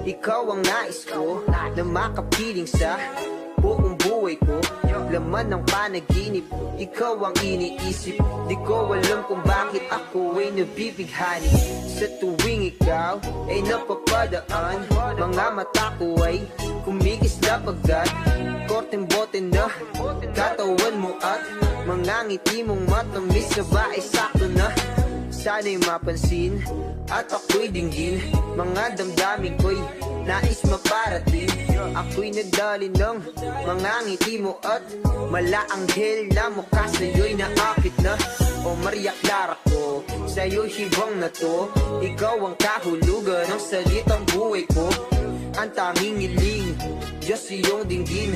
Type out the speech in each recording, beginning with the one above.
ikaw ang nais ko na makapiling sa buong buhay ko. Laman ng panaginip, ikaw ang iniisip. Di ko alam kung bakit ako ay nabibighani. Sa tuwing ikaw ay napapadaan, mga mata ko ay kumikis na pagkat korteng bote na katawan mo at mga ngiti mong matamis na ba ay sakto na. Sana'y mapansin at ako'y dinggin, mga damdamin ko'y nais maparating. Ako'y nagdali ng mga ngiti mo at malaanghel na mukha sa'yo'y naakit na. O Maria Clara ko, sa'yo'y hibang na to. Ikaw ang kahulugan ng salitang buhay ko. Ang tanging iling, Diyos iyong dinggin.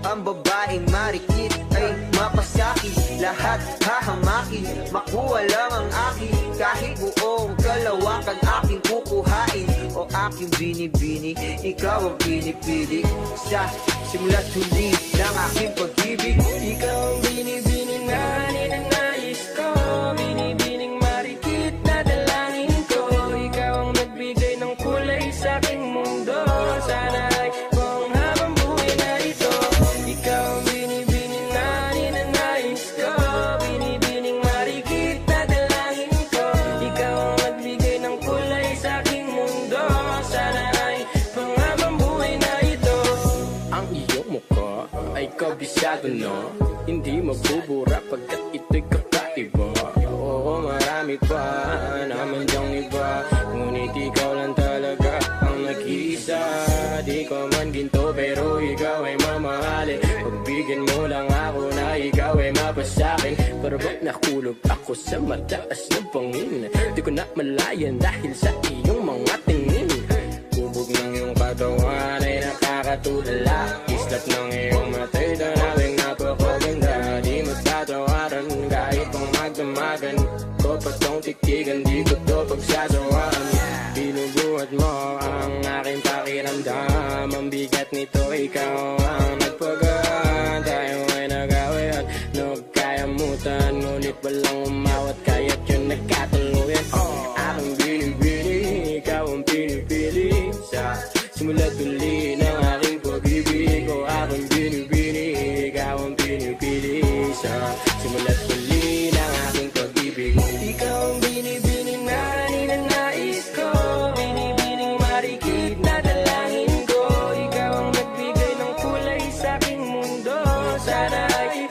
Ang babaeng marikit ay mapasakit. Lahat hahamakin, makuha lang ang akin. Kahit buong kalawakan aking kukuhain. O aking binibini, ikaw ang pinipili. Sa simula't huli ng aking pag-ibig. Ikaw ang binibining na ninanais ko, binibining marikit na dalangin ko. Ikaw ang nagbigay ng kulay sa aking mundo. Sana ay kung habang buhay na ito. Ikaw ang binibining na ninanais ko, binibining marikit na dalangin ko. Ikaw ang nagbigay ng kulay sa aking mundo. Sana ay kung habang buhay na ito. Ang iyong mukha ay kabisado no, hindi mabubura pagkat ito'y kakaiba. Oo, marami pa naman dyang iba, ngunit ikaw lang talaga ang nag-iisa. Di ko man ginto pero ikaw ay mamahalin. Pagbigyan mo lang ako na ikaw ay mapasakin. Parang nakulog ako sa mataas na bangin. Di ko na malayan dahil sa iyong mga tingin. Kubog ng iyong katawan ay nakakatulala. Islat ng iyong matay tanawing napakaganda. Di matatawaran kahit pang magdamagan ko pa tong titigan, di ko to pagsasawaan. Binubuhat mo ang aking pakiramdam. Ang bigat nito ikaw ang nagpagaan. Tayo ay nagawian, nagkayamutan, ngunit walang umawat kaya't yun nagkatuluyan. Aking binibini, ikaw ang pinipili. Sa simula't huli ng aking pag-ibig ko, aking binibini, ikaw ang pinipili. Sa simula't huli ng aking pag-ibig. Ikaw ang binibining na ninanais ko, binibining marikit na dalangin ko. Ikaw ang nagbigay ng kulay sa aking mundo. Sana ay